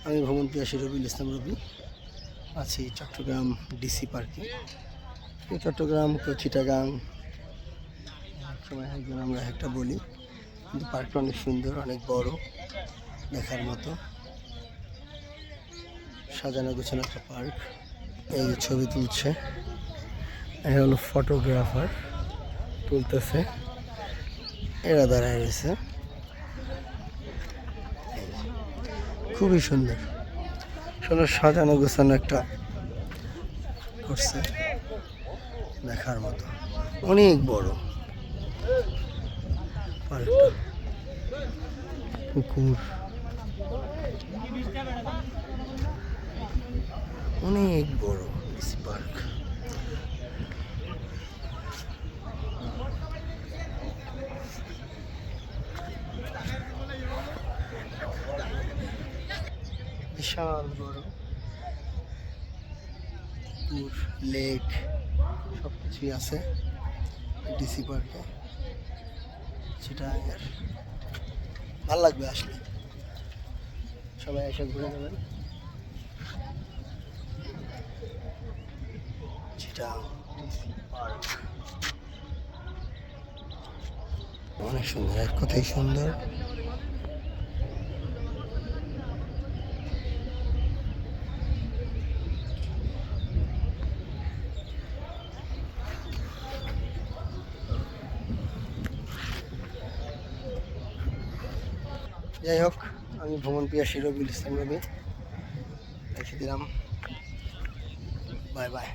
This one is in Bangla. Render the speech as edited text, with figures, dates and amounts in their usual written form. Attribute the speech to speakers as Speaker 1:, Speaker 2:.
Speaker 1: আমি ভ্রমণ পিয়াসী রবিউল ইসলাম রবি আছি চট্টগ্রাম ডিসি পার্কে। কেউ চট্টগ্রাম, কেউ চিটাগাং, সময় একজন আমরা একটা বলি, কিন্তু পার্কটা অনেক সুন্দর, অনেক বড়, দেখার মতো সাজানো গোছানো একটা পার্ক। এই যে ছবি তুলছে, এ হলো ফটোগ্রাফার, তুলতেছে, এরা দাঁড়ায় রয়েছে। খুবই সুন্দর সুন্দর সাজানো গোছানো একটা করছে, দেখার মতো, অনেক বড় পার্কটা। পুকুর, অনেক বড় ডিসি পার্ক। বিশাল বড় পুকুর, লেক, সব কিছুই আছে ডিসি পার্কে। সেটা ভাল লাগবে আসলে, সবাই এসে ঘুরে যাবেন। সেটা পার্ক অনেক সুন্দর, এক কথাই সুন্দর। যাই হোক, আমি ভ্রমণ পিয়াসী রবিউল ইসলাম রবি রেখে দিলাম। Bye bye.